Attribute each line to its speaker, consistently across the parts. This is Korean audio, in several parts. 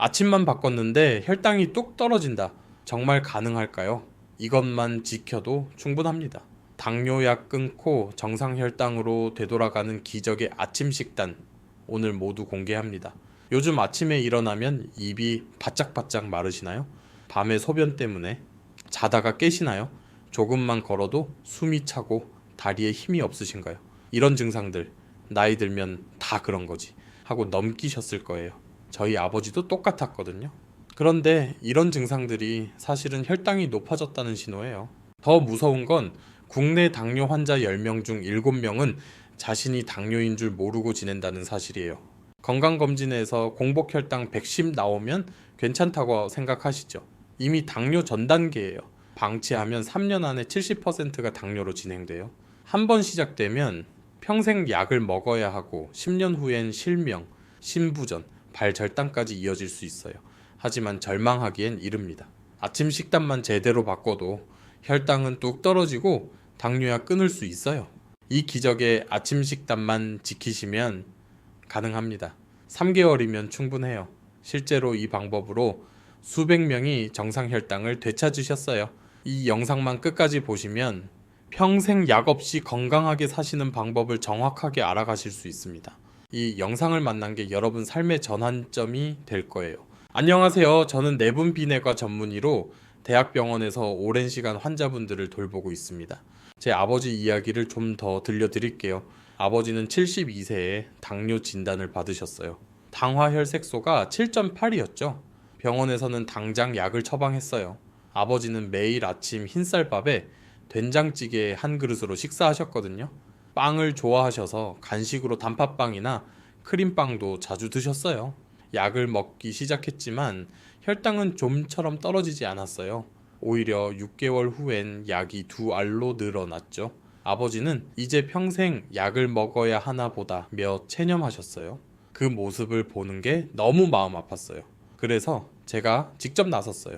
Speaker 1: 아침만 바꿨는데 혈당이 뚝 떨어진다. 정말 가능할까요? 이것만 지켜도 충분합니다. 당뇨약 끊고 정상 혈당으로 되돌아가는 기적의 아침 식단 오늘 모두 공개합니다. 요즘 아침에 일어나면 입이 바짝바짝 마르시나요? 밤에 소변 때문에 자다가 깨시나요? 조금만 걸어도 숨이 차고 다리에 힘이 없으신가요? 이런 증상들 나이 들면 다 그런 거지 하고 넘기셨을 거예요. 저희 아버지도 똑같았거든요. 그런데 이런 증상들이 사실은 혈당이 높아졌다는 신호예요. 더 무서운 건 국내 당뇨 환자 10명 중 7명은 자신이 당뇨인 줄 모르고 지낸다는 사실이에요. 건강검진에서 공복 혈당 110 나오면 괜찮다고 생각하시죠? 이미 당뇨 전 단계예요. 방치하면 3년 안에 70%가 당뇨로 진행돼요. 한 번 시작되면 평생 약을 먹어야 하고 10년 후엔 실명, 심부전, 발절단까지 이어질 수 있어요. 하지만 절망하기엔 이릅니다. 아침 식단만 제대로 바꿔도 혈당은 뚝 떨어지고 당뇨약 끊을 수 있어요. 이 기적의 아침 식단만 지키시면 가능합니다. 3개월이면 충분해요. 실제로 이 방법으로 수백 명이 정상 혈당을 되찾으셨어요. 이 영상만 끝까지 보시면 평생 약 없이 건강하게 사시는 방법을 정확하게 알아가실 수 있습니다. 이 영상을 만난 게 여러분 삶의 전환점이 될 거예요. 안녕하세요. 저는 내분 비내과 전문의로 대학병원에서 오랜 시간 환자분들을 돌보고 있습니다. 제 아버지 이야기를 좀 더 들려드릴게요. 아버지는 72세에 당뇨 진단을 받으셨어요. 당화혈색소가 7.8이었죠. 병원에서는 당장 약을 처방했어요. 아버지는 매일 아침 흰쌀밥에 된장찌개 한 그릇으로 식사하셨거든요. 빵을 좋아하셔서 간식으로 단팥빵이나 크림빵도 자주 드셨어요. 약을 먹기 시작했지만 혈당은 좀처럼 떨어지지 않았어요. 오히려 6개월 후엔 약이 2알로 늘어났죠. 아버지는 이제 평생 약을 먹어야 하나 보다 며 체념하셨어요. 그 모습을 보는 게 너무 마음 아팠어요. 그래서 제가 직접 나섰어요.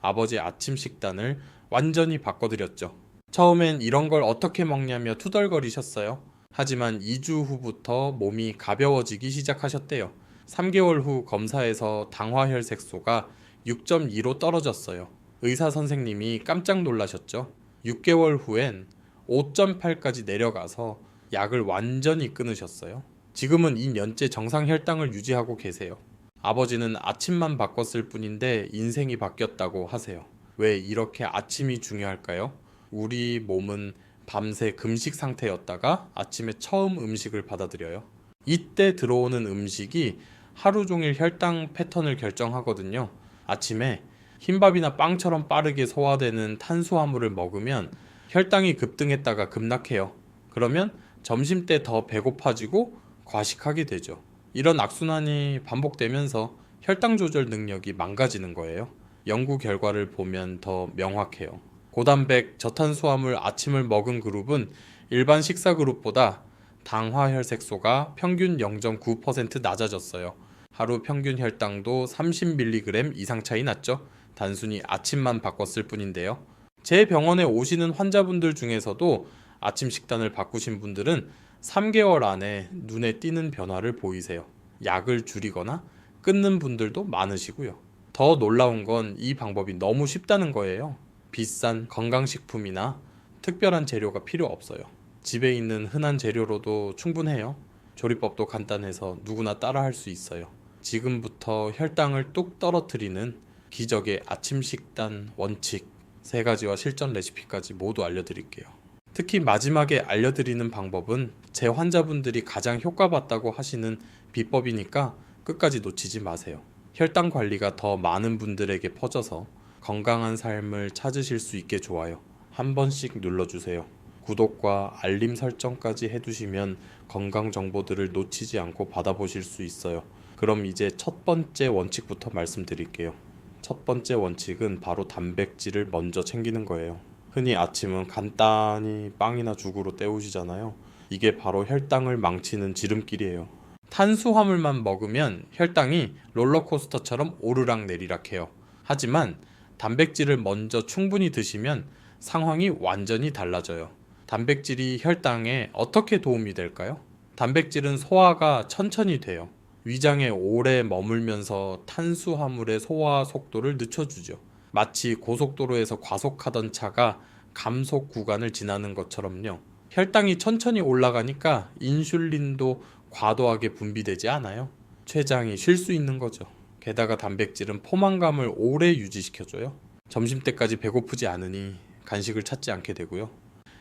Speaker 1: 아버지 아침 식단을 완전히 바꿔드렸죠. 처음엔 이런 걸 어떻게 먹냐며 투덜거리셨어요. 하지만 2주 후부터 몸이 가벼워지기 시작하셨대요. 3개월 후 검사에서 당화혈색소가 6.2로 떨어졌어요. 의사 선생님이 깜짝 놀라셨죠. 6개월 후엔 5.8까지 내려가서 약을 완전히 끊으셨어요. 지금은 2년째 정상 혈당을 유지하고 계세요. 아버지는 아침만 바꿨을 뿐인데 인생이 바뀌었다고 하세요. 왜 이렇게 아침이 중요할까요? 우리 몸은 밤새 금식 상태였다가 아침에 처음 음식을 받아들여요. 이때 들어오는 음식이 하루 종일 혈당 패턴을 결정하거든요. 아침에 흰밥이나 빵처럼 빠르게 소화되는 탄수화물을 먹으면 혈당이 급등했다가 급락해요. 그러면 점심때 더 배고파지고 과식하게 되죠. 이런 악순환이 반복되면서 혈당 조절 능력이 망가지는 거예요. 연구 결과를 보면 더 명확해요. 고단백, 저탄수화물 아침을 먹은 그룹은 일반 식사 그룹보다 당화혈색소가 평균 0.9% 낮아졌어요. 하루 평균 혈당도 30mg 이상 차이 났죠. 단순히 아침만 바꿨을 뿐인데요. 제 병원에 오시는 환자분들 중에서도 아침 식단을 바꾸신 분들은 3개월 안에 눈에 띄는 변화를 보이세요. 약을 줄이거나 끊는 분들도 많으시고요. 더 놀라운 건 이 방법이 너무 쉽다는 거예요. 비싼 건강식품이나 특별한 재료가 필요 없어요. 집에 있는 흔한 재료로도 충분해요. 조리법도 간단해서 누구나 따라할 수 있어요. 지금부터 혈당을 뚝 떨어뜨리는 기적의 아침 식단 원칙 3가지와 실전 레시피까지 모두 알려드릴게요. 특히 마지막에 알려드리는 방법은 제 환자분들이 가장 효과봤다고 하시는 비법이니까 끝까지 놓치지 마세요. 혈당 관리가 더 많은 분들에게 퍼져서 건강한 삶을 찾으실 수 있게 좋아요. 한 번씩 눌러주세요. 구독과 알림 설정까지 해두시면 건강 정보들을 놓치지 않고 받아보실 수 있어요. 그럼 이제 첫 번째 원칙부터 말씀드릴게요. 첫 번째 원칙은 바로 단백질을 먼저 챙기는 거예요. 흔히 아침은 간단히 빵이나 죽으로 때우시잖아요. 이게 바로 혈당을 망치는 지름길이에요. 탄수화물만 먹으면 혈당이 롤러코스터처럼 오르락내리락 해요. 하지만 단백질을 먼저 충분히 드시면 상황이 완전히 달라져요. 단백질이 혈당에 어떻게 도움이 될까요? 단백질은 소화가 천천히 돼요. 위장에 오래 머물면서 탄수화물의 소화 속도를 늦춰주죠. 마치 고속도로에서 과속하던 차가 감속 구간을 지나는 것처럼요. 혈당이 천천히 올라가니까 인슐린도 과도하게 분비되지 않아요. 췌장이 쉴 수 있는 거죠. 게다가 단백질은 포만감을 오래 유지시켜줘요. 점심때까지 배고프지 않으니 간식을 찾지 않게 되고요.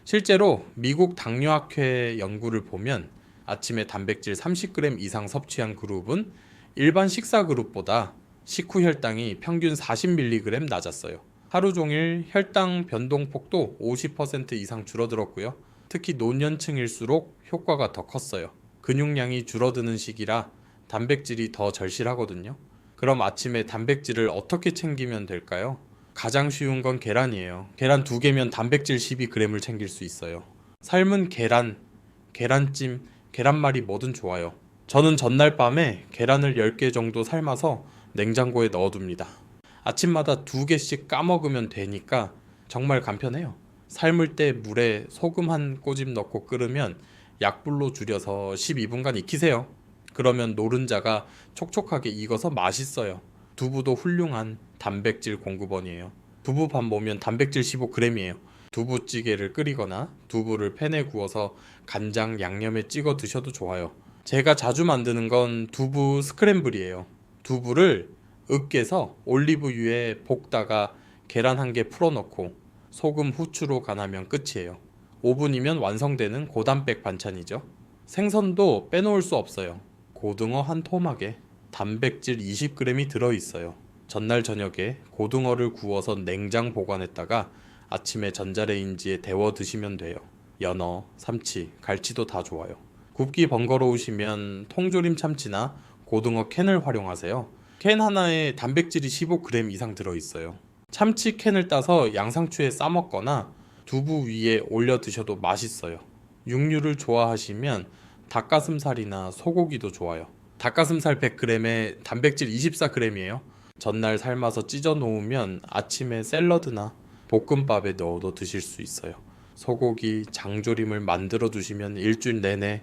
Speaker 1: 실제로 미국 당뇨학회 연구를 보면 아침에 단백질 30g 이상 섭취한 그룹은 일반 식사 그룹보다 식후 혈당이 평균 40mg 낮았어요. 하루 종일 혈당 변동폭도 50% 이상 줄어들었고요. 특히 노년층일수록 효과가 더 컸어요. 근육량이 줄어드는 시기라 단백질이 더 절실하거든요. 그럼 아침에 단백질을 어떻게 챙기면 될까요? 가장 쉬운 건 계란이에요. 계란 2개면 단백질 12g을 챙길 수 있어요. 삶은 계란, 계란찜, 계란말이 뭐든 좋아요. 저는 전날 밤에 계란을 10개 정도 삶아서 냉장고에 넣어둡니다. 아침마다 2개씩 까먹으면 되니까 정말 간편해요. 삶을 때 물에 소금 한 꼬집 넣고 끓으면 약불로 줄여서 12분간 익히세요. 그러면 노른자가 촉촉하게 익어서 맛있어요. 두부도 훌륭한 단백질 공급원이에요. 두부 밥 모으면 단백질 15g이에요. 두부찌개를 끓이거나 두부를 팬에 구워서 간장 양념에 찍어 드셔도 좋아요. 제가 자주 만드는 건 두부 스크램블이에요. 두부를 으깨서 올리브유에 볶다가 계란 1개 풀어넣고 소금, 후추로 간하면 끝이에요. 5분이면 완성되는 고단백 반찬이죠. 생선도 빼놓을 수 없어요. 고등어 한 토막에 단백질 20g이 들어있어요. 전날 저녁에 고등어를 구워서 냉장 보관했다가 아침에 전자레인지에 데워 드시면 돼요. 연어, 삼치, 갈치도 다 좋아요. 굽기 번거로우시면 통조림 참치나 고등어 캔을 활용하세요. 캔 하나에 단백질이 15g 이상 들어있어요. 참치 캔을 따서 양상추에 싸먹거나 두부 위에 올려 드셔도 맛있어요. 육류를 좋아하시면 닭가슴살이나 소고기도 좋아요. 닭가슴살 100g에 단백질 24g이에요. 전날 삶아서 찢어 놓으면 아침에 샐러드나 볶음밥에 넣어도 드실 수 있어요. 소고기, 장조림을 만들어 두시면 일주일 내내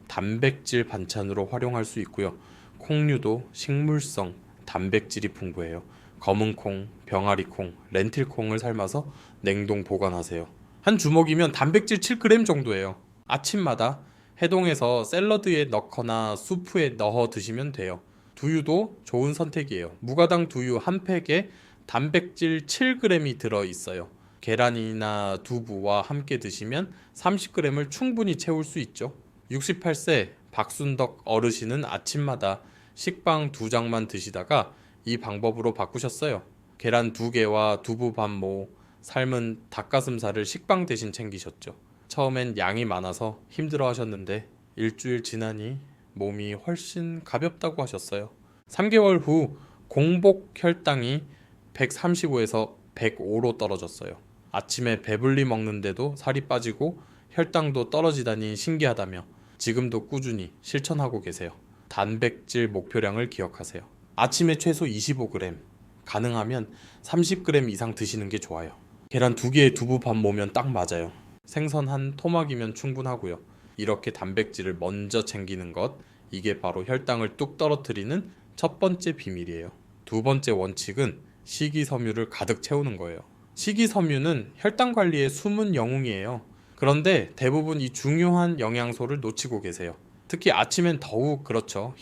Speaker 1: 단백질 반찬으로 활용할 수 있고요. 콩류도 식물성 단백질이 풍부해요. 검은콩, 병아리콩, 렌틸콩을 삶아서 냉동 보관하세요. 한 주먹이면 단백질 7g 정도예요. 아침마다 해동해서 샐러드에 넣거나 수프에 넣어 드시면 돼요. 두유도 좋은 선택이에요. 무가당 두유 한 팩에 단백질 7g이 들어있어요. 계란이나 두부와 함께 드시면 30g을 충분히 채울 수 있죠. 68세 박순덕 어르신은 아침마다 식빵 2장만 드시다가 이 방법으로 바꾸셨어요. 계란 2개와 두부 반모, 삶은 닭가슴살을 식빵 대신 챙기셨죠. 처음엔 양이 많아서 힘들어 하셨는데 일주일 지나니 몸이 훨씬 가볍다고 하셨어요. 3개월 후 공복 혈당이 135에서 105로 떨어졌어요. 아침에 배불리 먹는데도 살이 빠지고 혈당도 떨어지다니 신기하다며 지금도 꾸준히 실천하고 계세요. 단백질 목표량을 기억하세요. 아침에 최소 25g, 가능하면 30g 이상 드시는 게 좋아요. 계란 2개에 두부 밥 모으면 딱 맞아요. 생선 한 토막이면 충분하고요. 이렇게 단백질을 먼저 챙기는 것, 이게 바로 혈당을 뚝 떨어뜨리는 첫 번째 비밀이에요. 두 번째 원칙은 식이섬유를 가득 채우는 거예요. 식이섬유는 혈당 관리의 숨은 영웅이에요. 그런데 대부분 이 중요한 영양소를 놓치고 계세요. 특히 아침엔 더욱 그렇죠.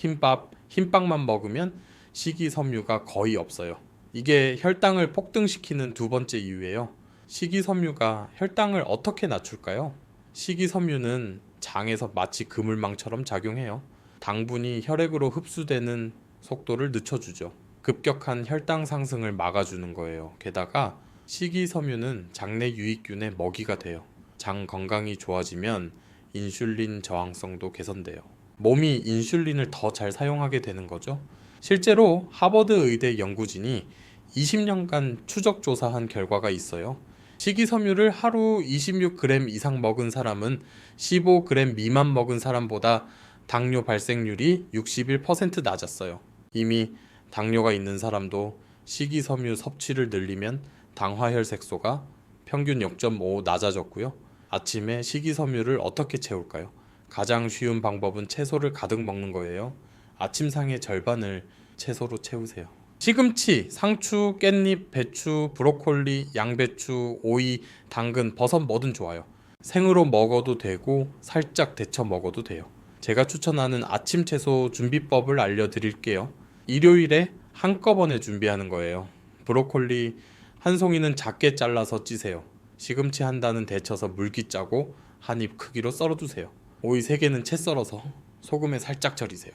Speaker 1: 흰빵만 먹으면 식이섬유가 거의 없어요. 이게 혈당을 폭등시키는 두 번째 이유예요. 식이섬유가 혈당을 어떻게 낮출까요? 식이섬유는 장에서 마치 그물망처럼 작용해요. 당분이 혈액으로 흡수되는 속도를 늦춰주죠. 급격한 혈당 상승을 막아주는 거예요. 게다가 식이섬유는 장내 유익균의 먹이가 돼요. 장 건강이 좋아지면 인슐린 저항성도 개선돼요. 몸이 인슐린을 더 잘 사용하게 되는 거죠. 실제로 하버드 의대 연구진이 20년간 추적 조사한 결과가 있어요. 식이섬유를 하루 26g 이상 먹은 사람은 15g 미만 먹은 사람보다 당뇨 발생률이 61% 낮았어요. 이미 당뇨가 있는 사람도 식이섬유 섭취를 늘리면 당화혈색소가 평균 0.5 낮아졌고요. 아침에 식이섬유를 어떻게 채울까요? 가장 쉬운 방법은 채소를 가득 먹는 거예요. 아침상의 절반을 채소로 채우세요. 시금치, 상추, 깻잎, 배추, 브로콜리, 양배추, 오이, 당근, 버섯 뭐든 좋아요. 생으로 먹어도 되고 살짝 데쳐 먹어도 돼요. 제가 추천하는 아침 채소 준비법을 알려드릴게요. 일요일에 한꺼번에 준비하는 거예요. 브로콜리 한 송이는 작게 잘라서 찌세요. 시금치 한 단은 데쳐서 물기 짜고 한 입 크기로 썰어두세요. 오이 3개는 채 썰어서 소금에 살짝 절이세요.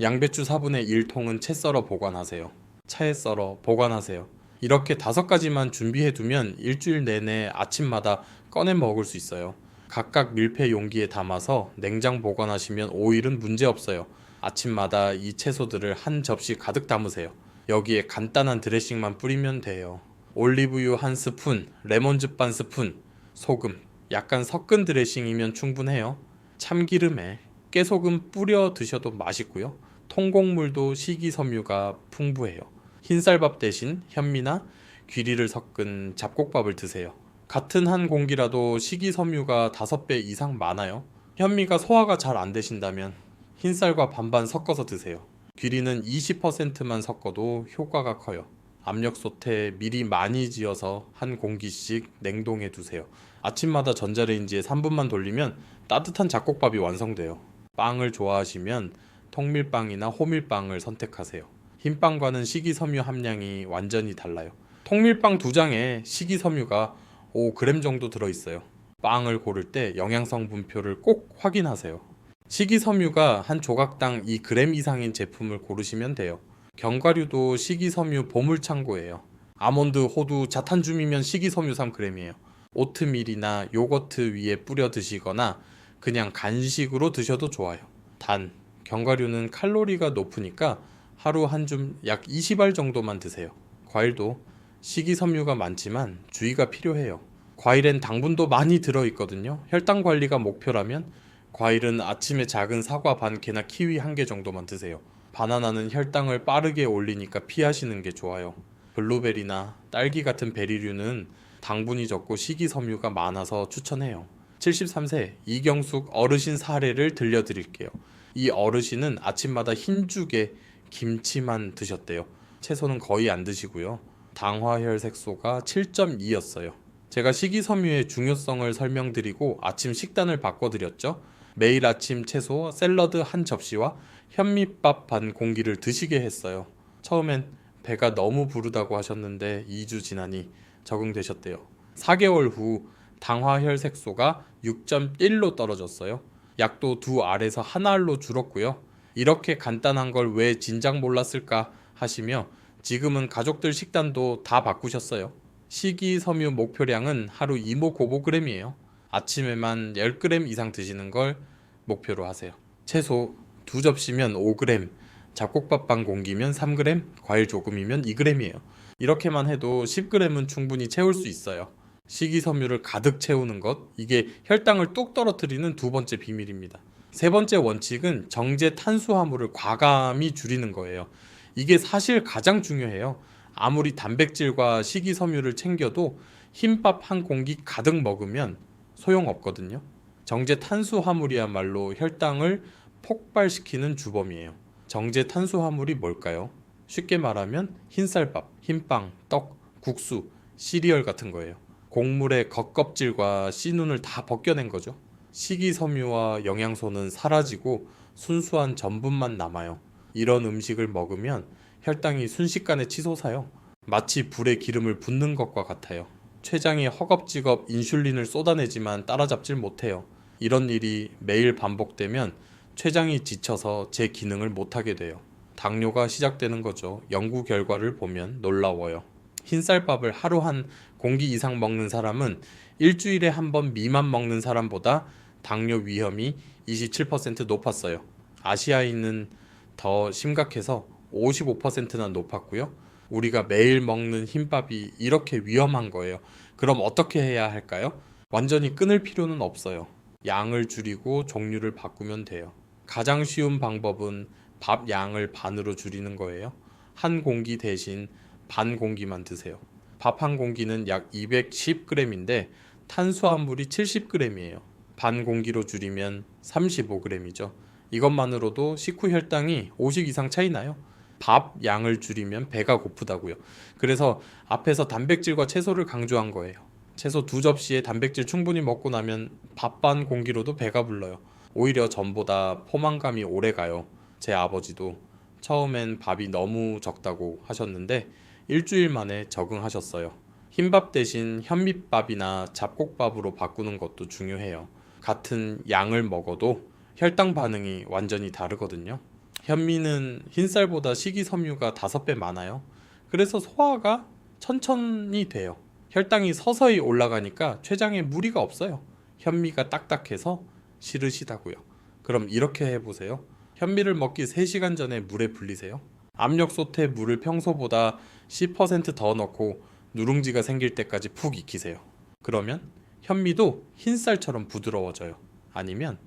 Speaker 1: 양배추 4분의 1통은 채 썰어 보관하세요. 차에 썰어 보관하세요. 이렇게 5가지만 준비해두면 일주일 내내 아침마다 꺼내 먹을 수 있어요. 각각 밀폐 용기에 담아서 냉장 보관하시면 5일은 문제 없어요. 아침마다 이 채소들을 한 접시 가득 담으세요. 여기에 간단한 드레싱만 뿌리면 돼요. 올리브유 한 스푼, 레몬즙 반 스푼, 소금, 약간 섞은 드레싱이면 충분해요. 참기름에 깨소금 뿌려 드셔도 맛있고요. 통곡물도 식이섬유가 풍부해요. 흰쌀밥 대신 현미나 귀리를 섞은 잡곡밥을 드세요. 같은 한 공기라도 식이섬유가 5배 이상 많아요. 현미가 소화가 잘 안 되신다면 흰쌀과 반반 섞어서 드세요. 귀리는 20%만 섞어도 효과가 커요. 압력솥에 미리 많이 지어서 한 공기씩 냉동해 두세요. 아침마다 전자레인지에 3분만 돌리면 따뜻한 잡곡밥이 완성돼요. 빵을 좋아하시면 통밀빵이나 호밀빵을 선택하세요. 흰빵과는 식이섬유 함량이 완전히 달라요. 통밀빵 2장에 식이섬유가 5g 정도 들어있어요. 빵을 고를 때 영양성 분표를 꼭 확인하세요. 식이섬유가 한 조각당 2g 이상인 제품을 고르시면 돼요. 견과류도 식이섬유 보물창고예요. 아몬드, 호두, 자탄줌이면 식이섬유 3g이에요. 오트밀이나 요거트 위에 뿌려 드시거나 그냥 간식으로 드셔도 좋아요. 단, 견과류는 칼로리가 높으니까 하루 한 줌 약 20알 정도만 드세요. 과일도 식이섬유가 많지만 주의가 필요해요. 과일엔 당분도 많이 들어있거든요. 혈당 관리가 목표라면 과일은 아침에 작은 사과 반 개나 키위 1개 정도만 드세요. 바나나는 혈당을 빠르게 올리니까 피하시는 게 좋아요. 블루베리나 딸기 같은 베리류는 당분이 적고 식이섬유가 많아서 추천해요. 73세 이경숙 어르신 사례를 들려드릴게요. 이 어르신은 아침마다 흰죽에 김치만 드셨대요. 채소는 거의 안 드시고요. 당화혈색소가 7.2였어요. 제가 식이섬유의 중요성을 설명드리고 아침 식단을 바꿔드렸죠. 매일 아침 채소 샐러드 한 접시와 현미밥 반 공기를 드시게 했어요. 처음엔 배가 너무 부르다고 하셨는데 2주 지나니 적응되셨대요. 4개월 후 당화혈색소가 6.1로 떨어졌어요. 약도 2알에서 1알로 줄었고요. 이렇게 간단한 걸 왜 진작 몰랐을까 하시며 지금은 가족들 식단도 다 바꾸셨어요. 식이섬유 목표량은 하루 이모 고보그램이에요. 아침에만 10g 이상 드시는 걸 목표로 하세요. 채소 2접시면 5g, 잡곡밥 반 공기면 3g, 과일 조금이면 2g이에요. 이렇게만 해도 10g은 충분히 채울 수 있어요. 식이섬유를 가득 채우는 것, 이게 혈당을 뚝 떨어뜨리는 2번째 비밀입니다. 3번째 원칙은 정제 탄수화물을 과감히 줄이는 거예요. 이게 사실 가장 중요해요. 아무리 단백질과 식이섬유를 챙겨도 흰밥 한 공기 가득 먹으면 소용없거든요. 정제 탄수화물이야말로 혈당을 폭발시키는 주범이에요. 정제 탄수화물이 뭘까요? 쉽게 말하면 흰쌀밥, 흰빵, 떡, 국수, 시리얼 같은 거예요. 곡물의 겉껍질과 씨눈을 다 벗겨낸 거죠. 식이섬유와 영양소는 사라지고 순수한 전분만 남아요. 이런 음식을 먹으면 혈당이 순식간에 치솟아요. 마치 불에 기름을 붓는 것과 같아요. 췌장이 허겁지겁 인슐린을 쏟아내지만 따라잡질 못해요. 이런 일이 매일 반복되면 췌장이 지쳐서 제 기능을 못하게 돼요. 당뇨가 시작되는 거죠. 연구 결과를 보면 놀라워요. 흰쌀밥을 하루 한 공기 이상 먹는 사람은 일주일에 한 번 미만 먹는 사람보다 당뇨 위험이 27% 높았어요. 아시아인은 더 심각해서 55%나 높았고요. 우리가 매일 먹는 흰밥이 이렇게 위험한 거예요. 그럼 어떻게 해야 할까요? 완전히 끊을 필요는 없어요. 양을 줄이고 종류를 바꾸면 돼요. 가장 쉬운 방법은 밥 양을 반으로 줄이는 거예요. 한 공기 대신 반 공기만 드세요. 밥 한 공기는 약 210g인데 탄수화물이 70g이에요. 반 공기로 줄이면 35g이죠. 이것만으로도 식후 혈당이 5식 이상 차이 나요. 밥 양을 줄이면 배가 고프다고요. 그래서 앞에서 단백질과 채소를 강조한 거예요. 채소 2접시에 단백질 충분히 먹고 나면 밥 반 공기로도 배가 불러요. 오히려 전보다 포만감이 오래 가요. 제 아버지도 처음엔 밥이 너무 적다고 하셨는데 일주일 만에 적응하셨어요. 흰밥 대신 현미밥이나 잡곡밥으로 바꾸는 것도 중요해요. 같은 양을 먹어도 혈당 반응이 완전히 다르거든요. 현미는 흰쌀보다 식이섬유가 5배 많아요. 그래서 소화가 천천히 돼요. 혈당이 서서히 올라가니까 췌장에 무리가 없어요. 현미가 딱딱해서 싫으시다고요. 그럼 이렇게 해보세요. 현미를 먹기 3시간 전에 물에 불리세요. 압력솥에 물을 평소보다 10%더 넣고 누룽지가 생길 때까지 푹 익히세요. 그러면 현미도 흰쌀처럼 부드러워져요. 아니면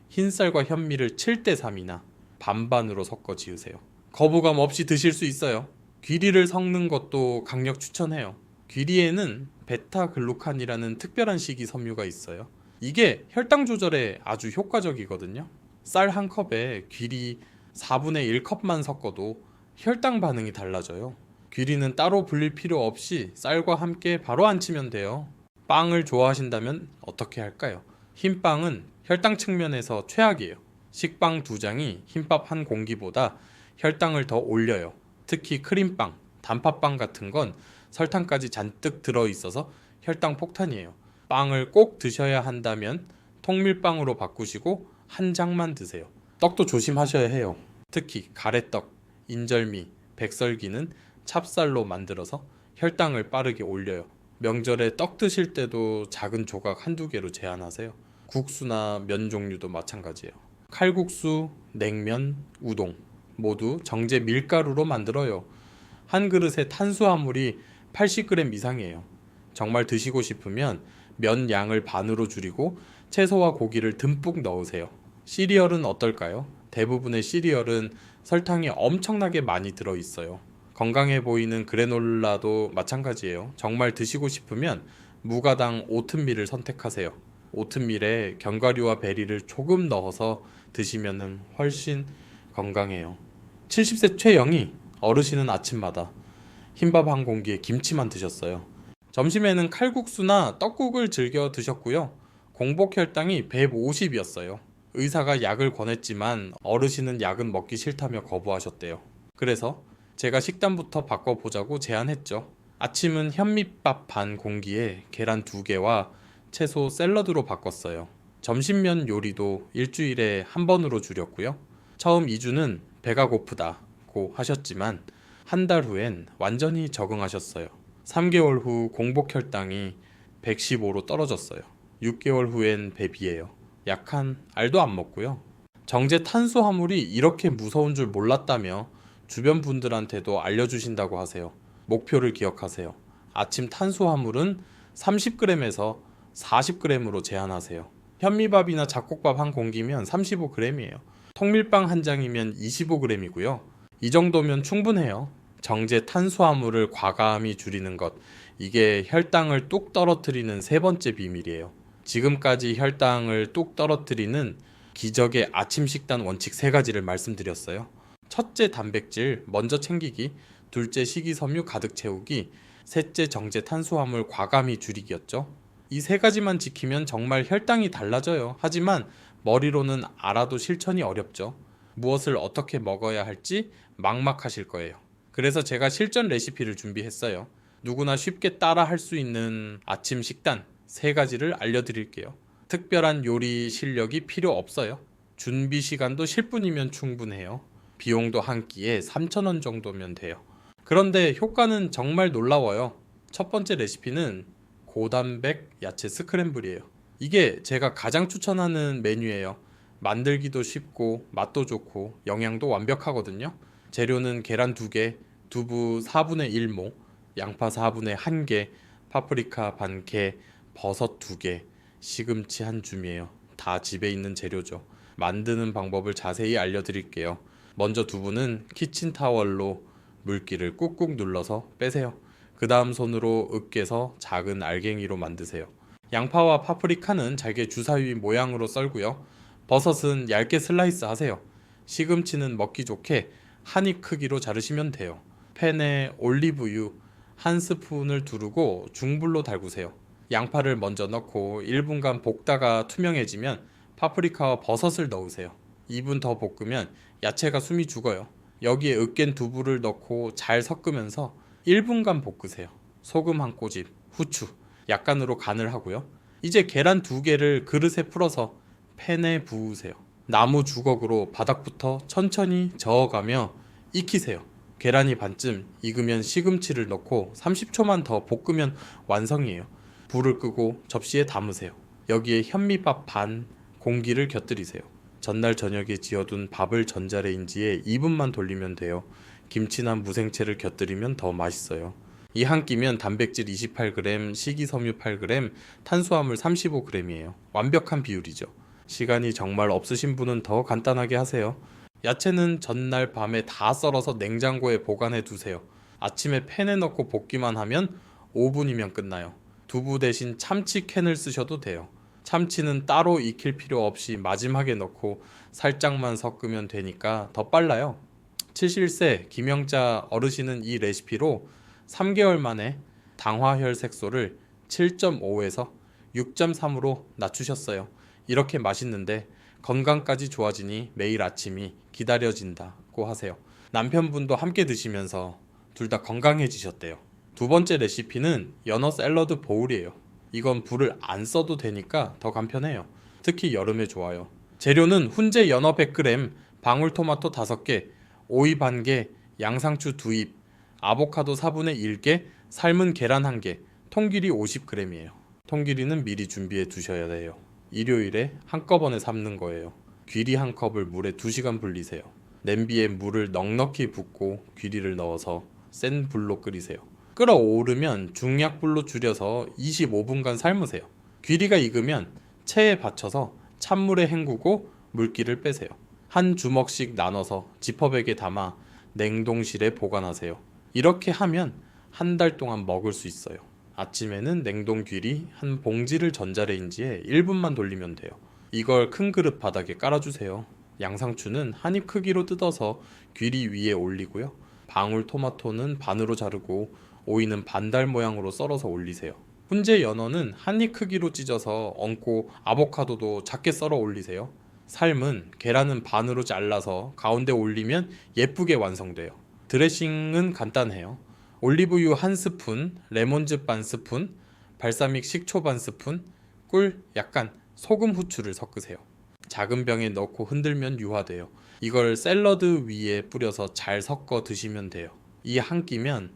Speaker 1: 흰쌀과 현미를 7대3이나 반반으로 섞어 지으세요. 거부감 없이 드실 수 있어요. 귀리를 섞는 것도 강력 추천해요. 귀리에는 베타글루칸이라는 특별한 식이섬유가 있어요. 이게 혈당 조절에 아주 효과적이거든요. 쌀 한 컵에 귀리 4분의 1컵만 섞어도 혈당 반응이 달라져요. 귀리는 따로 불릴 필요 없이 쌀과 함께 바로 안치면 돼요. 빵을 좋아하신다면 어떻게 할까요? 흰빵은 혈당 측면에서 최악이에요. 식빵 2장이 흰밥 한 공기보다 혈당을 더 올려요. 특히 크림빵, 단팥빵 같은 건 설탕까지 잔뜩 들어있어서 혈당 폭탄이에요. 빵을 꼭 드셔야 한다면 통밀빵으로 바꾸시고 한 장만 드세요. 떡도 조심하셔야 해요. 특히 가래떡, 인절미, 백설기는 찹쌀로 만들어서 혈당을 빠르게 올려요. 명절에 떡 드실 때도 작은 조각 한두 개로 제한하세요. 국수나 면 종류도 마찬가지예요. 칼국수, 냉면, 우동 모두 정제 밀가루로 만들어요. 한 그릇에 탄수화물이 80g 이상이에요. 정말 드시고 싶으면 면 양을 반으로 줄이고 채소와 고기를 듬뿍 넣으세요. 시리얼은 어떨까요? 대부분의 시리얼은 설탕이 엄청나게 많이 들어있어요. 건강해 보이는 그래놀라도 마찬가지예요. 정말 드시고 싶으면 무가당 오트밀을 선택하세요. 오트밀에 견과류와 베리를 조금 넣어서 드시면 훨씬 건강해요. 70세 최영희 어르신은 아침마다 흰밥 한 공기에 김치만 드셨어요. 점심에는 칼국수나 떡국을 즐겨 드셨고요. 공복 혈당이 150이었어요. 의사가 약을 권했지만 어르신은 약은 먹기 싫다며 거부하셨대요. 그래서 제가 식단부터 바꿔보자고 제안했죠. 아침은 현미밥 반 공기에 계란 2개와 채소 샐러드로 바꿨어요. 점심면 요리도 일주일에 한 번으로 줄였고요. 처음 2주는 배가 고프다고 하셨지만 한 달 후엔 완전히 적응하셨어요. 3개월 후 공복 혈당이 115로 떨어졌어요. 6개월 후엔 배비예요. 약한 알도 안 먹고요. 정제 탄수화물이 이렇게 무서운 줄 몰랐다며 주변 분들한테도 알려주신다고 하세요. 목표를 기억하세요. 아침 탄수화물은 30g에서 40g으로 제한하세요. 현미밥이나 잡곡밥 한 공기면 35g이에요. 통밀빵 한 장이면 25g이고요. 이 정도면 충분해요. 정제 탄수화물을 과감히 줄이는 것, 이게 혈당을 뚝 떨어뜨리는 3번째 비밀이에요. 지금까지 혈당을 뚝 떨어뜨리는 기적의 아침 식단 원칙 3가지를 말씀드렸어요. 첫째, 단백질 먼저 챙기기. 둘째, 식이섬유 가득 채우기. 셋째, 정제 탄수화물 과감히 줄이기였죠. 이 3가지만 지키면 정말 혈당이 달라져요. 하지만 머리로는 알아도 실천이 어렵죠. 무엇을 어떻게 먹어야 할지 막막하실 거예요. 그래서 제가 실전 레시피를 준비했어요. 누구나 쉽게 따라 할 수 있는 아침 식단 3가지를 알려드릴게요. 특별한 요리 실력이 필요 없어요. 준비 시간도 10분이면 충분해요. 비용도 한 끼에 3,000원 정도면 돼요. 그런데 효과는 정말 놀라워요. 첫 번째 레시피는 고단백 야채 스크램블이에요. 이게 제가 가장 추천하는 메뉴예요. 만들기도 쉽고 맛도 좋고 영양도 완벽하거든요. 재료는 계란 2개, 두부 4분의 1모, 양파 4분의 1개, 파프리카 반 개, 버섯 2개, 시금치 한 줌이에요. 다 집에 있는 재료죠. 만드는 방법을 자세히 알려드릴게요. 먼저 두부는 키친타월로 물기를 꾹꾹 눌러서 빼세요. 그 다음 손으로 으깨서 작은 알갱이로 만드세요. 양파와 파프리카는 잘게 주사위 모양으로 썰고요. 버섯은 얇게 슬라이스 하세요. 시금치는 먹기 좋게 한 입 크기로 자르시면 돼요. 팬에 올리브유 한 스푼을 두르고 중불로 달구세요. 양파를 먼저 넣고 1분간 볶다가 투명해지면 파프리카와 버섯을 넣으세요. 2분 더 볶으면 야채가 숨이 죽어요. 여기에 으깬 두부를 넣고 잘 섞으면서 1분간 볶으세요. 소금 한 꼬집, 후추, 약간으로 간을 하고요. 이제 계란 2개를 그릇에 풀어서 팬에 부으세요. 나무 주걱으로 바닥부터 천천히 저어가며 익히세요. 계란이 반쯤 익으면 시금치를 넣고 30초만 더 볶으면 완성이에요. 불을 끄고 접시에 담으세요. 여기에 현미밥 반 공기를 곁들이세요. 전날 저녁에 지어둔 밥을 전자레인지에 2분만 돌리면 돼요. 김치나 무생채를 곁들이면 더 맛있어요. 이 한 끼면 단백질 28g, 식이섬유 8g, 탄수화물 35g이에요. 완벽한 비율이죠. 시간이 정말 없으신 분은 더 간단하게 하세요. 야채는 전날 밤에 다 썰어서 냉장고에 보관해 두세요. 아침에 팬에 넣고 볶기만 하면 5분이면 끝나요. 두부 대신 참치 캔을 쓰셔도 돼요. 참치는 따로 익힐 필요 없이 마지막에 넣고 살짝만 섞으면 되니까 더 빨라요. 71세 김영자 어르신은 이 레시피로 3개월 만에 당화혈 색소를 7.5에서 6.3으로 낮추셨어요. 이렇게 맛있는데 건강까지 좋아지니 매일 아침이 기다려진다고 하세요. 남편분도 함께 드시면서 둘 다 건강해지셨대요. 두 번째 레시피는 연어 샐러드 보울이에요. 이건 불을 안 써도 되니까 더 간편해요. 특히 여름에 좋아요. 재료는 훈제 연어 100g, 방울토마토 5개, 오이 반개, 양상추 2입, 아보카도 4분의 1개, 삶은 계란 1개, 통기리 50g이에요. 통기리는 미리 준비해 두셔야 돼요. 일요일에 한꺼번에 삶는 거예요. 귀리 한 컵을 물에 2시간 불리세요. 냄비에 물을 넉넉히 붓고 귀리를 넣어서 센 불로 끓이세요. 끓어오르면 중약불로 줄여서 25분간 삶으세요. 귀리가 익으면 체에 받쳐서 찬물에 헹구고 물기를 빼세요. 한 주먹씩 나눠서 지퍼백에 담아 냉동실에 보관하세요. 이렇게 하면 한 달 동안 먹을 수 있어요. 아침에는 냉동 귀리 한 봉지를 전자레인지에 1분만 돌리면 돼요. 이걸 큰 그릇 바닥에 깔아주세요. 양상추는 한 입 크기로 뜯어서 귀리 위에 올리고요. 방울토마토는 반으로 자르고 오이는 반달 모양으로 썰어서 올리세요. 훈제 연어는 한 입 크기로 찢어서 얹고 아보카도도 작게 썰어 올리세요. 삶은 계란은 반으로 잘라서 가운데 올리면 예쁘게 완성돼요. 드레싱은 간단해요. 올리브유 한 스푼, 레몬즙 반 스푼, 발사믹 식초 반 스푼, 꿀, 약간 소금 후추를 섞으세요. 작은 병에 넣고 흔들면 유화돼요. 이걸 샐러드 위에 뿌려서 잘 섞어 드시면 돼요. 이 한 끼면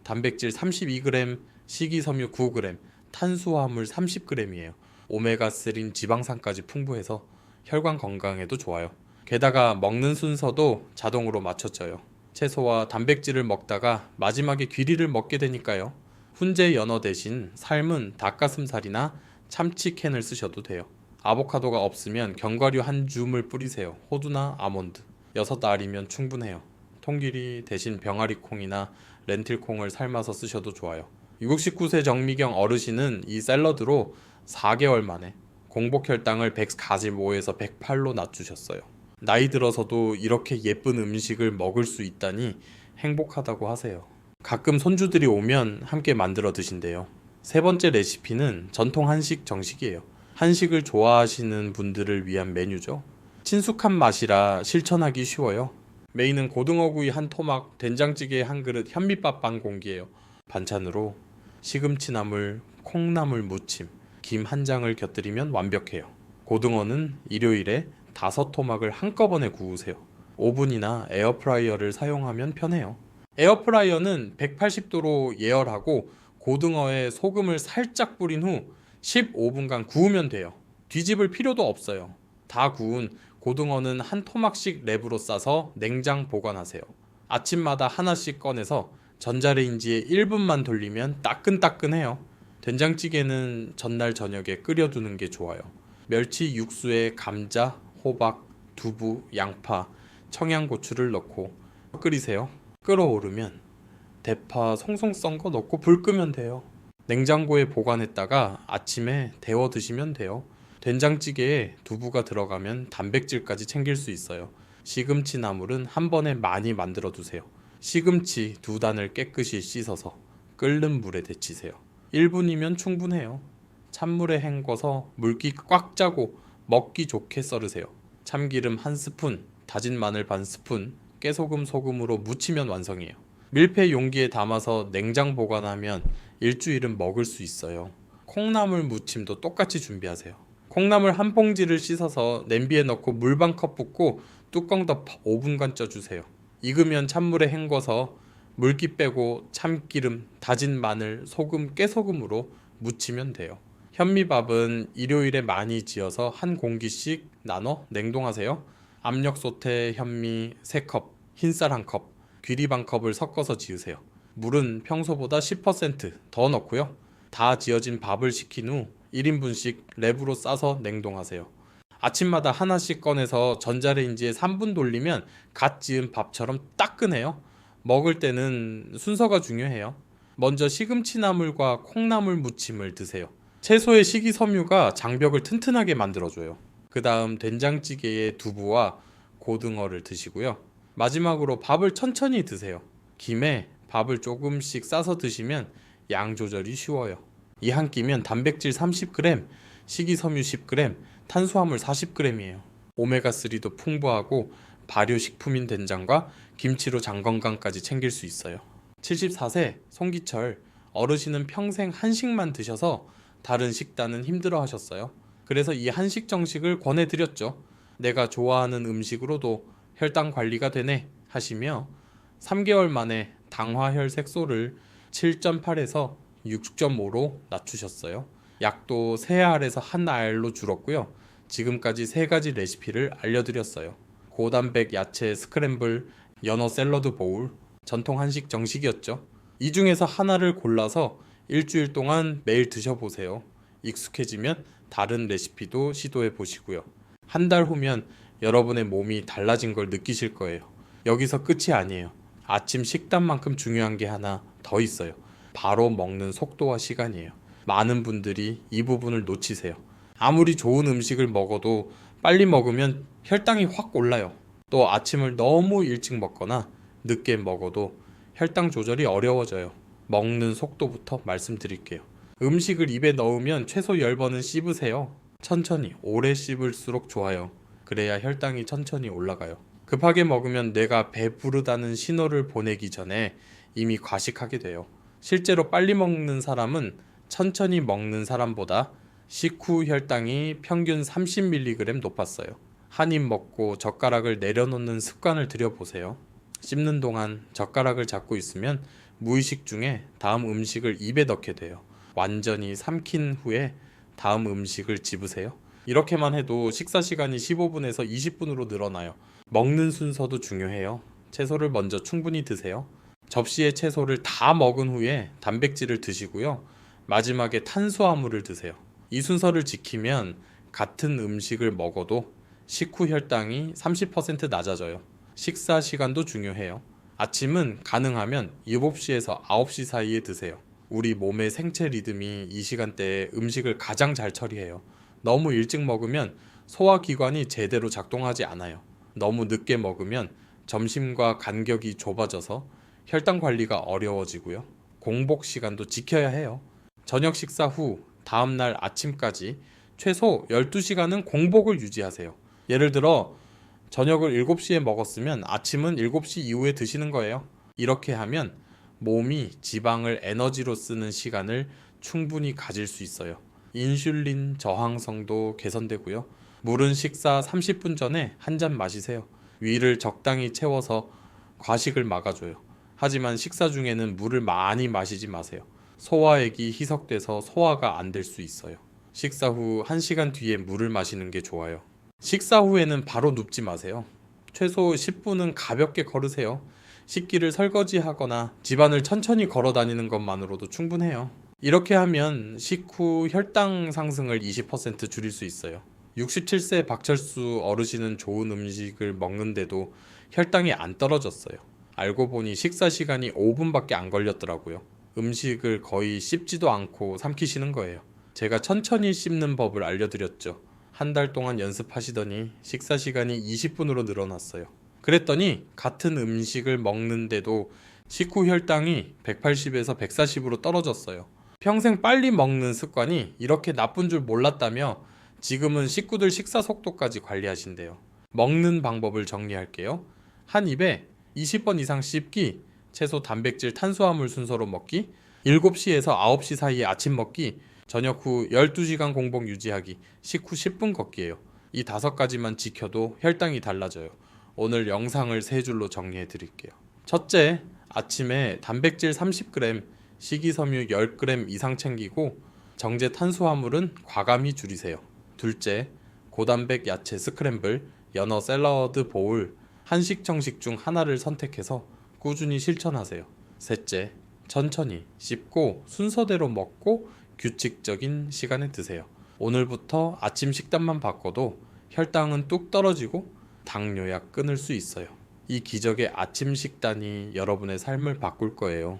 Speaker 1: 단백질 32g, 식이섬유 9g, 탄수화물 30g이에요. 오메가3인 지방산까지 풍부해서 혈관 건강에도 좋아요. 게다가 먹는 순서도 자동으로 맞춰져요. 채소와 단백질을 먹다가 마지막에 귀리를 먹게 되니까요. 훈제 연어 대신 삶은 닭가슴살이나 참치캔을 쓰셔도 돼요. 아보카도가 없으면 견과류 한 줌을 뿌리세요. 호두나 아몬드. 6알이면 충분해요. 통기리 대신 병아리콩이나 렌틸콩을 삶아서 쓰셔도 좋아요. 69세 정미경 어르신은 이 샐러드로 4개월 만에 공복 혈당을 145에서 108로 낮추셨어요. 나이 들어서도 이렇게 예쁜 음식을 먹을 수 있다니 행복하다고 하세요. 가끔 손주들이 오면 함께 만들어 드신대요. 세 번째 레시피는 전통 한식 정식이에요. 한식을 좋아하시는 분들을 위한 메뉴죠. 친숙한 맛이라 실천하기 쉬워요. 메인은 고등어구이 한 토막, 된장찌개 한 그릇, 현미밥 반 공기예요. 반찬으로 시금치나물, 콩나물 무침, 김 한 장을 곁들이면 완벽해요. 고등어는 일요일에 5토막을 한꺼번에 구우세요. 오븐이나 에어프라이어를 사용하면 편해요. 에어프라이어는 180도로 예열하고 고등어에 소금을 살짝 뿌린 후 15분간 구우면 돼요. 뒤집을 필요도 없어요. 다 구운 고등어는 한 토막씩 랩으로 싸서 냉장 보관하세요. 아침마다 하나씩 꺼내서 전자레인지에 1분만 돌리면 따끈따끈해요. 된장찌개는 전날 저녁에 끓여두는 게 좋아요. 멸치 육수에 감자, 호박, 두부, 양파, 청양고추를 넣고 끓이세요. 끓어오르면 대파 송송 썬 거 넣고 불 끄면 돼요. 냉장고에 보관했다가 아침에 데워 드시면 돼요. 된장찌개에 두부가 들어가면 단백질까지 챙길 수 있어요. 시금치 나물은 한 번에 많이 만들어 두세요. 시금치 2단을 깨끗이 씻어서 끓는 물에 데치세요. 1분이면 충분해요. 찬물에 헹궈서 물기 꽉 짜고 먹기 좋게 썰으세요. 참기름 1스푼, 다진 마늘 반 스푼, 깨소금 소금으로 무치면 완성이에요. 밀폐 용기에 담아서 냉장 보관하면 일주일은 먹을 수 있어요. 콩나물 무침도 똑같이 준비하세요. 콩나물 한 봉지를 씻어서 냄비에 넣고 물 반 컵 붓고 뚜껑 덮어 5분간 쪄주세요. 익으면 찬물에 헹궈서 물기 빼고 참기름, 다진 마늘, 소금, 깨소금으로 무치면 돼요. 현미밥은 일요일에 많이 지어서 한 공기씩 나눠 냉동하세요. 압력솥에 현미 3컵, 흰쌀 1컵, 귀리 반 컵을 섞어서 지으세요. 물은 평소보다 10%더 넣고요. 다 지어진 밥을 식힌 후 1인분씩 랩으로 싸서 냉동하세요. 아침마다 하나씩 꺼내서 전자레인지에 3분 돌리면 갓 지은 밥처럼 따끈해요. 먹을 때는 순서가 중요해요. 먼저 시금치나물과 콩나물 무침을 드세요. 채소의 식이섬유가 장벽을 튼튼하게 만들어줘요. 그 다음 된장찌개에 두부와 고등어를 드시고요. 마지막으로 밥을 천천히 드세요. 김에 밥을 조금씩 싸서 드시면 양 조절이 쉬워요. 이 한 끼면 단백질 30g, 식이섬유 10g, 탄수화물 40g이에요. 오메가3도 풍부하고 발효식품인 된장과 김치로 장 건강까지 챙길 수 있어요. 74세 송기철, 어르신은 평생 한식만 드셔서 다른 식단은 힘들어 하셨어요. 그래서 이 한식 정식을 권해드렸죠. 내가 좋아하는 음식으로도 혈당 관리가 되네 하시며 3개월 만에 당화혈 색소를 7.8에서 6.5로 낮추셨어요. 약도 3알에서 1알로 줄었고요. 지금까지 3가지 레시피를 알려드렸어요. 고단백 야채 스크램블, 연어 샐러드 보울, 전통 한식 정식이었죠. 이 중에서 하나를 골라서 일주일 동안 매일 드셔보세요. 익숙해지면 다른 레시피도 시도해 보시고요. 한 달 후면 여러분의 몸이 달라진 걸 느끼실 거예요. 여기서 끝이 아니에요. 아침 식단만큼 중요한 게 하나 더 있어요. 바로 먹는 속도와 시간이에요. 많은 분들이 이 부분을 놓치세요. 아무리 좋은 음식을 먹어도 빨리 먹으면 혈당이 확 올라요. 또 아침을 너무 일찍 먹거나 늦게 먹어도 혈당 조절이 어려워져요. 먹는 속도부터 말씀드릴게요. 음식을 입에 넣으면 최소 10번은 씹으세요. 천천히, 오래 씹을수록 좋아요. 그래야 혈당이 천천히 올라가요. 급하게 먹으면 뇌가 배부르다는 신호를 보내기 전에 이미 과식하게 돼요. 실제로 빨리 먹는 사람은 천천히 먹는 사람보다 식후 혈당이 평균 30mg 높았어요. 한 입 먹고 젓가락을 내려놓는 습관을 들여보세요. 씹는 동안 젓가락을 잡고 있으면 무의식 중에 다음 음식을 입에 넣게 돼요. 완전히 삼킨 후에 다음 음식을 집으세요. 이렇게만 해도 식사 시간이 15분에서 20분으로 늘어나요. 먹는 순서도 중요해요. 채소를 먼저 충분히 드세요. 접시에 채소를 다 먹은 후에 단백질을 드시고요. 마지막에 탄수화물을 드세요. 이 순서를 지키면 같은 음식을 먹어도 식후 혈당이 30% 낮아져요. 식사 시간도 중요해요. 아침은 가능하면 7시에서 9시 사이에 드세요. 우리 몸의 생체 리듬이 이 시간대에 음식을 가장 잘 처리해요. 너무 일찍 먹으면 소화기관이 제대로 작동하지 않아요. 너무 늦게 먹으면 점심과 간격이 좁아져서 혈당 관리가 어려워지고요. 공복 시간도 지켜야 해요. 저녁 식사 후 다음날 아침까지 최소 12시간은 공복을 유지하세요. 예를 들어 저녁을 7시에 먹었으면 아침은 7시 이후에 드시는 거예요. 이렇게 하면 몸이 지방을 에너지로 쓰는 시간을 충분히 가질 수 있어요. 인슐린 저항성도 개선되고요. 물은 식사 30분 전에 한 잔 마시세요. 위를 적당히 채워서 과식을 막아줘요. 하지만 식사 중에는 물을 많이 마시지 마세요. 소화액이 희석돼서 소화가 안 될 수 있어요. 식사 후 1시간 뒤에 물을 마시는 게 좋아요. 식사 후에는 바로 눕지 마세요. 최소 10분은 가볍게 걸으세요. 식기를 설거지하거나 집안을 천천히 걸어 다니는 것만으로도 충분해요. 이렇게 하면 식후 혈당 상승을 20% 줄일 수 있어요. 67세 박철수 어르신은 좋은 음식을 먹는데도 혈당이 안 떨어졌어요. 알고 보니 식사 시간이 5분밖에 안 걸렸더라고요. 음식을 거의 씹지도 않고 삼키시는 거예요. 제가 천천히 씹는 법을 알려드렸죠. 한 달 동안 연습하시더니 식사 시간이 20분으로 늘어났어요. 그랬더니 같은 음식을 먹는데도 식후 혈당이 180에서 140으로 떨어졌어요. 평생 빨리 먹는 습관이 이렇게 나쁜 줄 몰랐다며 지금은 식구들 식사 속도까지 관리하신대요. 먹는 방법을 정리할게요. 한 입에 20번 이상 씹기, 채소, 단백질, 탄수화물 순서로 먹기, 7시에서 9시 사이에 아침 먹기, 저녁 후 12시간 공복 유지하기, 식후 10분 걷기예요. 이 5가지만 지켜도 혈당이 달라져요. 오늘 영상을 3줄로 정리해 드릴게요. 첫째, 아침에 단백질 30g, 식이섬유 10g 이상 챙기고 정제 탄수화물은 과감히 줄이세요. 둘째, 고단백 야채 스크램블, 연어 샐러드 보울, 한식 정식 중 하나를 선택해서 꾸준히 실천하세요. 셋째, 천천히 씹고 순서대로 먹고 규칙적인 시간에 드세요. 오늘부터 아침 식단만 바꿔도 혈당은 뚝 떨어지고 당뇨약 끊을 수 있어요. 이 기적의 아침 식단이 여러분의 삶을 바꿀 거예요.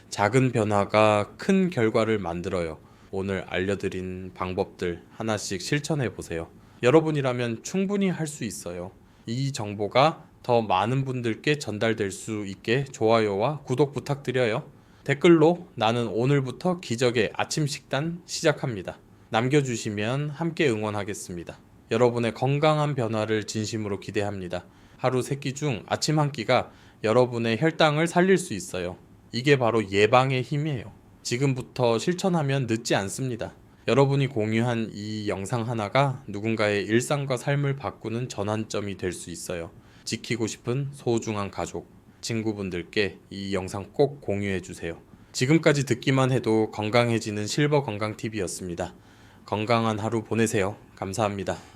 Speaker 1: 작은 변화가 큰 결과를 만들어요. 오늘 알려드린 방법들 하나씩 실천해 보세요. 여러분이라면 충분히 할 수 있어요. 이 정보가 더 많은 분들께 전달될 수 있게 좋아요와 구독 부탁드려요. 댓글로 나는 오늘부터 기적의 아침 식단 시작합니다. 남겨주시면 함께 응원하겠습니다. 여러분의 건강한 변화를 진심으로 기대합니다. 하루 3끼 중 아침 한 끼가 여러분의 혈당을 살릴 수 있어요. 이게 바로 예방의 힘이에요. 지금부터 실천하면 늦지 않습니다. 여러분이 공유한 이 영상 하나가 누군가의 일상과 삶을 바꾸는 전환점이 될 수 있어요. 지키고 싶은 소중한 가족, 친구분들께 이 영상 꼭 공유해 주세요. 지금까지 듣기만 해도 건강해지는 실버 건강 TV였습니다. 건강한 하루 보내세요. 감사합니다.